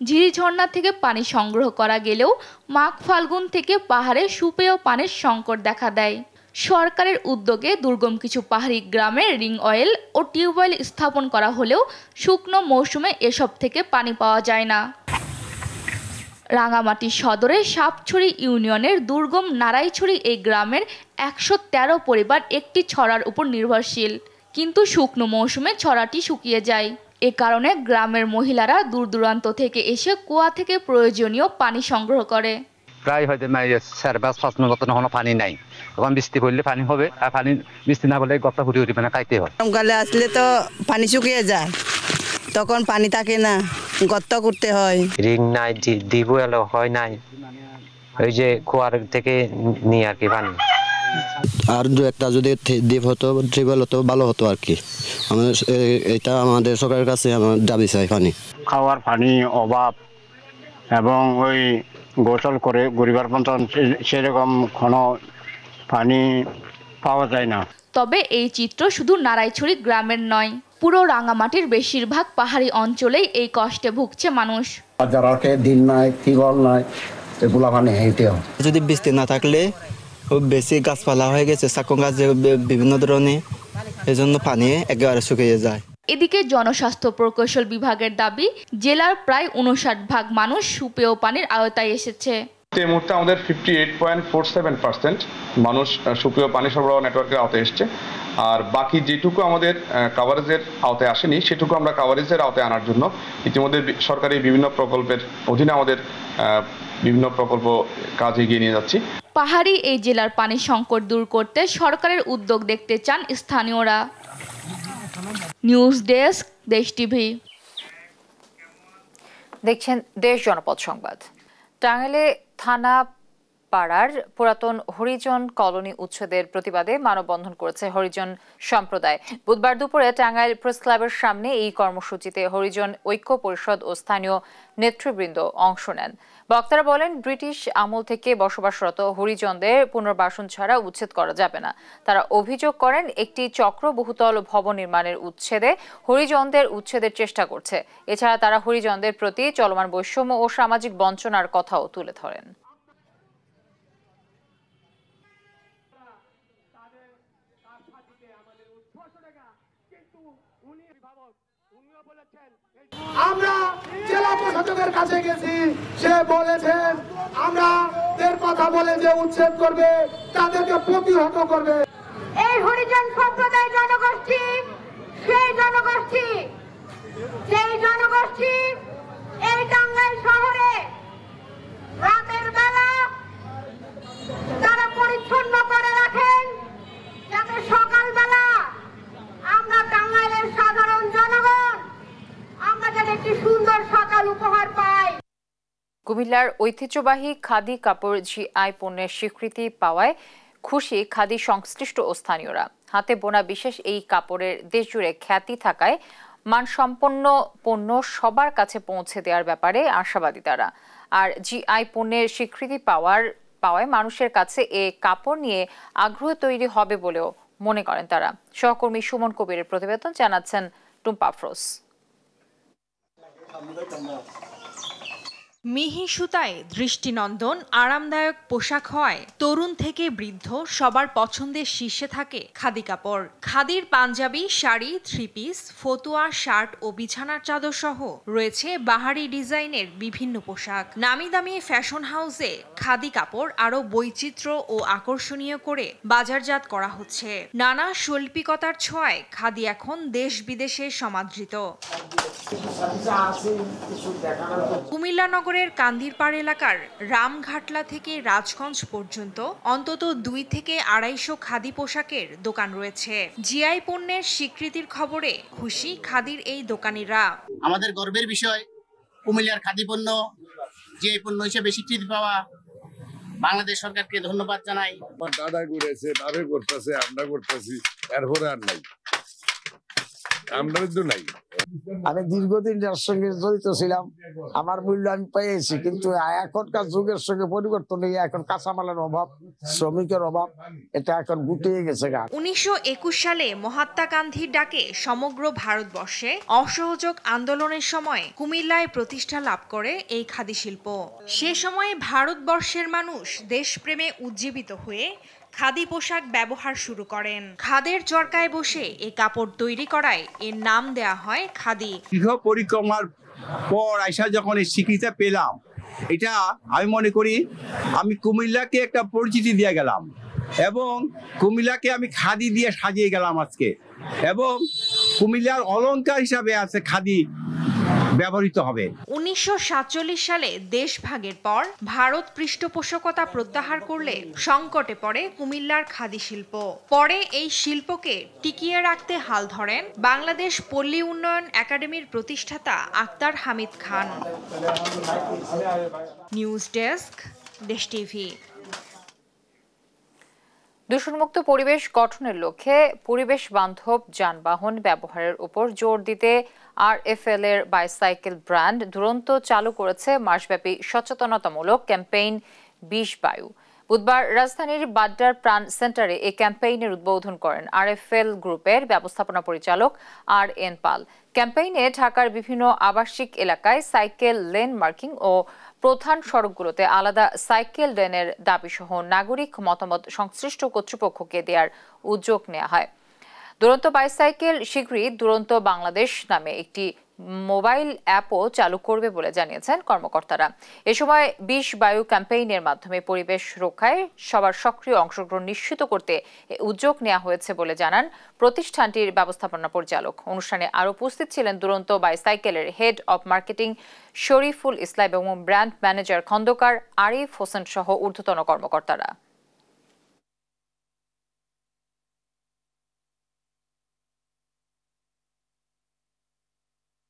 ঝিরি ঝর্ণা থেকে পানি সংগ্রহ করা গেলেও মাঘ ফাল্গুন থেকে পাহাড়ে সুপেয় পানির সংকট দেখা দেয়। সরকারের উদ্যোগে দুর্গম কিছু পাহাড়ি গ্রামে রিং অয়েল ও টিউবওয়েল স্থাপন করা হলেও শুকনো মৌসুমে এসব থেকে পানি পাওয়া যায় না। রাঙ্গামাটি সদরের সাপছড়ি ইউনিয়নের দুর্গম নারাইছড়ি এই গ্রামের 113 পরিবার একটি ছড়ার উপর নির্ভরশীল, কিন্তু শুকনো মৌসুমে ছড়াটি শুকিয়ে যায়। এ কারণে গ্রামের মহিলারা দূর দূরান্ত থেকে এসে কুয়া থেকে প্রয়োজনীয় পানি সংগ্রহ করে। প্রায় হয়তো 4-5 মিনিট মতো পানি নাই, তখন বৃষ্টি পড়লে পানি হবে, আর পানি বৃষ্টি না পড়লে গর্ত ফুটে উঠবে না, খাইতে হয়। গরমকালে আসলে তো পানি শুকিয়ে যায়, তখন পানি থাকে না, গর্ত করতে হয়। রিং নাই, ডিপওয়েল হয় নাই, ওই যে কুয়ার থেকে নিয়ে আর কি পানি। আর দু একটা যদি দ্বীপ হতো, ট্রিপল হতো, ভালো হতো আর কি। এটা আমাদের সরকারের কাছে আমার দাবি চাই। পানি খাওয়ার পানি অভাব, এবং ওই গোসল করে গরিবার পঞ্চায়েত সেরকম কোনো পানি পাওয়া যায় না। তবে এই চিত্র শুধু নারাইছড়ি গ্রামের নয়, পুরো রাঙ্গামাটির বেশিরভাগ পাহাড়ি অঞ্চলেই এই কষ্টে ভুগছে মানুষ। দিন নাই, টিউবওয়েল নাই, এগুলা পানি হেঁটে যদি বৃষ্টি না থাকলে খুব বেশি গাছপালা হয়ে গেছে, সাকং গাছ বিভিন্ন ধরনের, এজন্য পানি একেবারে শুকিয়ে যায়। এদিকে জনস্বাস্থ্য প্রকৌশল বিভাগের দাবি, জেলার প্রায় 59% মানুষ সুপেয় পানির আওতায় এসেছে। এই মুহূর্তে আমাদের 58.47% মানুষ সুপেয় পানি সরবরাহ নেটওয়ার্কের আওতায় এসছে, আর বাকি যেটুকু আমাদের কাভারেজের আওতায় আসেনি সেটুকু আমরা কাভারেজের আওতায় আনার জন্য ইতিমধ্যে সরকারি বিভিন্ন প্রকল্পের অধীনে আমাদের বিভিন্ন প্রকল্প কাজ এগিয়ে নিয়ে যাচ্ছি। পাহাড়ি এই জেলার পানি সংকট দূর করতে সরকারের উদ্যোগ দেখতে চান স্থানীয়রা। নিউজ ডেস্ক, দেশ টিভি। দেখছেন দেশ জনপদ সংবাদ। টাঙ্গাইলে থানা পাড়ার পুরাতন হরিজন কলোনি উচ্ছেদের প্রতিবাদে মানববন্ধন করেছে হরিজন সম্প্রদায়। বুধবার দুপুরে টাঙ্গাইল প্রেস ক্লাবের সামনে এই কর্মসূচিতে হরিজন ঐক্য পরিষদ ও স্থানীয় নেতৃবৃন্দ অংশ নেন। বক্তারা বলেন, ব্রিটিশ আমল থেকে বসবাসরত হরিজনদের পুনর্বাসন ছাড়া উচ্ছেদ করা যাবে না। তারা অভিযোগ করেন, একটি চক্র বহুতল ভবন নির্মাণের উচ্ছেদে হরিজনদের উচ্ছেদের চেষ্টা করছে। এছাড়া তারা হরিজনদের প্রতি চলমান বৈষম্য ও সামাজিক বঞ্চনার কথাও তুলে ধরেন। আমরা জেলা প্রশাসকের কাছে গেছি, সে বলেছেন আমাদের কথা বলে যে উচ্ছেদ করবে তাদেরকে প্রতিহত করবে। এই হরিজন সম্প্রদায় জনগোষ্ঠী সেই জনগোষ্ঠী এই টাঙ্গাইল শহরে রাতের বেলা তারা পরিচ্ছন্ন করে রাখেন, যাতে সকালবেলা আমরা টাঙ্গাইলের সাধারণ জনগণ আমরা যেন একটি সুন্দর সকাল উপহার পাই। কুমিল্লার ঐতিহ্যবাহী খাদি কাপড় জিআই পণ্যের স্বীকৃতি পাওয়ায় খুশি খাদি সংশ্লিষ্ট ও স্থানীয়রা। হাতে বোনা বিশেষ এই কাপড়ের দেশজুড়ে খ্যাতি থাকায় মানসম্পন্ন পণ্য সবার কাছে পৌঁছে দেওয়ার ব্যাপারে আশাবাদী তারা। আর জিআই পণ্যের স্বীকৃতি পাওয়ায় মানুষের কাছে এ কাপড় নিয়ে আগ্রহ তৈরি হবে বলেও মনে করেন তারা। সহকর্মী সুমন কবিরের প্রতিবেদন জানাচ্ছেন টুম্পা আফরোজ। মিহি সুতায় দৃষ্টিনন্দন আরামদায়ক পোশাক হয় তরুণ থেকে বৃদ্ধ সবার পছন্দের শীর্ষে থাকে খাদি কাপড়। খাদির পাঞ্জাবি, শাড়ি, থ্রি পিস, ফতুয়া, শার্ট ও বিছানার চাদর সহ রয়েছে বাহারি ডিজাইনের বিভিন্ন পোশাক। নামি দামি ফ্যাশন হাউসে খাদি কাপড় আরো বৈচিত্র্য ও আকর্ষণীয় করে বাজারজাত করা হচ্ছে। নানা শৈল্পিকতার ছোঁয়ায় খাদি এখন দেশ বিদেশে সমাদৃত। কুমিল্লা নগরের কান্দিরপাড় এলাকার রামঘাটলা থেকে রাজগঞ্জ পর্যন্ত অন্তত 2 থেকে 250 খাদি পোশাকের দোকান রয়েছে। জিআই পণ্যের স্বীকৃতির খবরে খুশি খাদির এই দোকানিরা। আমাদের গর্বের বিষয় কুমিল্লার খাদি পণ্য জিআই পণ্য হিসেবে স্বীকৃতি পাওয়া। বাংলাদেশ সরকারকে ধন্যবাদ জানাই। দাদা করেছে, দাদা করতেছে, আমরা করতেছি, এরপরে আর নাই, আমরা তো নাই। আমি দীর্ঘদিন যার সঙ্গে জড়িত ছিলাম, আমার মূল্য আমি পেয়েছি, কিন্তু এখনকার যুগের সঙ্গে পরিবর্তন হয়ে এখন কাঁচামালের অভাব, শ্রমিকের অভাব, এটা এখন গুটিয়ে গেছে। 1921 সালে মহাত্মা গান্ধীর ডাকে সমগ্র ভারতবর্ষে অসহযোগ আন্দোলনের সময় কুমিল্লায় প্রতিষ্ঠা লাভ করে এই খাদি শিল্প। সে সময় ভারতবর্ষের মানুষ দেশপ্রেমে উজ্জীবিত হয়ে খাদি পোশাক ব্যবহার শুরু করেন। খাদের চরকায় বসে এই কাপড় তৈরি করায় এর নাম দেয়া হয় খাদি। দীর্ঘ পরিক্রমার পর আইসা যখন এই স্বীকৃতি পেলাম, এটা আমি মনে করি আমি কুমিল্লাকে একটা পরিচিতি দিয়ে গেলাম এবং কুমিল্লাকে আমি খাদি দিয়ে সাজিয়ে গেলাম আজকে, এবং কুমিল্লার অলংকার হিসাবে আছে খাদি ব্যবহৃত হবে। 1947 সালে দেশ ভাগের পর ভারত পৃষ্ঠপোষকতা প্রত্যাহার করলে সংকটে পড়ে কুমিল্লার খাদি শিল্প। পরে এই শিল্পকে টিকিয়ে রাখতে হাল ধরেন বাংলাদেশ পল্লী উন্নয়ন একাডেমির প্রতিষ্ঠাতা আক্তার হামিদ খান। নিউজ ডেস্ক, দেশ টিভি। দূষণমুক্ত পরিবেশ গঠনের লক্ষ্যে পরিবেশ বান্ধব যানবাহন ব্যবহারের উপর জোর দিতে RFL এর বাইসাইকেল ব্র্যান্ড দুরন্ত চালু করেছে মাসব্যাপী সচেতনতামূলক ক্যাম্পেইন 20 বায়ু। বুধবার রাজধানীর বাড্ডার প্রাণ সেন্টারে এই ক্যাম্পেইনের উদ্বোধন করেন RFL গ্রুপের ব্যবস্থাপনা পরিচালক RN পাল। ক্যাম্পেইনে ঢাকার বিভিন্ন আবাসিক এলাকায় সাইকেল লেন মার্কিং ও প্রধান সড়কগুলোতে আলাদা সাইকেল লেনের দাবিসহ নাগরিক মতামত সংশ্লিষ্ট কর্তৃপক্ষকে দেওয়ার উদ্যোগ নেওয়া হয়। দুরন্ত বাইসাইকেল শীঘ্রই দুরন্ত বাংলাদেশ নামে একটি মোবাইল অ্যাপও চালু করবে বলে জানিয়েছেন কর্মকর্তারা। এ সময় 20 বায়ু ক্যাম্পেইনের মাধ্যমে পরিবেশ রক্ষায় সবার সক্রিয় অংশগ্রহণ নিশ্চিত করতে উদ্যোগ নেওয়া হয়েছে বলে জানান প্রতিষ্ঠানটির ব্যবস্থাপনা পরিচালক। অনুষ্ঠানে আরও উপস্থিত ছিলেন দুরন্ত বাইসাইকেলের head of marketing Shariful Islam এবং ব্র্যান্ড ম্যানেজার খন্দকার আরিফ হোসেন সহ ঊর্ধ্বতন কর্মকর্তারা।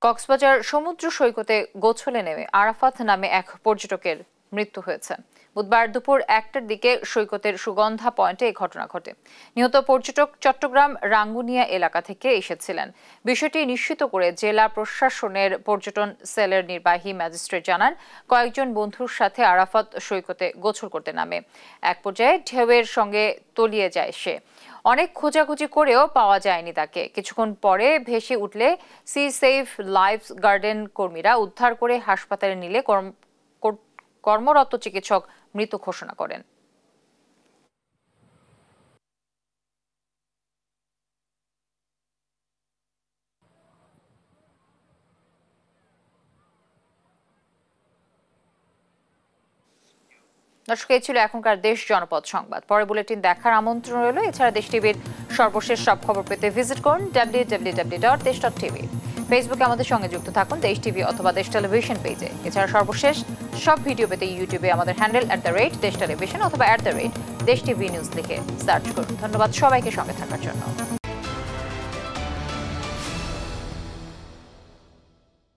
কক্সবাজার সমুদ্র সৈকতে গোছলে নেমে আরাফাত নামে এক পর্যটকের মৃত্যু হয়েছে। বুধবার দুপুর 1টার দিকে সৈকতের সুগন্ধা পয়েন্টে এই ঘটনা ঘটে। নিহত পর্যটক চট্টগ্রাম রাঙ্গুনিয়া এলাকা থেকে এসেছিলেন। বিষয়টি নিশ্চিত করে জেলা প্রশাসনের পর্যটন সেলের নির্বাহী ম্যাজিস্ট্রেট জানান, কয়েকজন বন্ধুর সাথে আরাফাত সৈকতে গোসল করতে নামে। এক পর্যায়ে ঢেউয়ের সঙ্গে তলিয়ে যায় সে। অনেক খোঁজাখুঁজি করেও পাওয়া যায়নি তাকে। কিছুক্ষণ পরে ভেসে উঠলে সি সেফ লাইফ গার্ডেন কর্মীরা উদ্ধার করে হাসপাতালে নিলে কর্মরত চিকিৎসক মৃত ঘোষণা করেন। দর্শক, এই ছিল এখনকার দেশ জনপদ সংবাদ। পরে বুলেটিন দেখার আমন্ত্রণ রইল। এছাড়া দেশ টিভির সর্বশেষ সব খবর পেতে ভিজিট করুন www.desh.tv। ফেসবুকে আমাদের সঙ্গে যুক্ত থাকুন দেশ টিভি অথবা দেশ টেলিভিশন পেজে। এছাড়া সর্বশেষ সব ভিডিও পেতে ইউটিউবে আমাদের হ্যান্ডেল @দেশ টেলিভিশন অথবা @দেশ টিভি নিউজ লিখে সার্চ করুন। ধন্যবাদ সবাইকে সঙ্গে থাকার জন্য।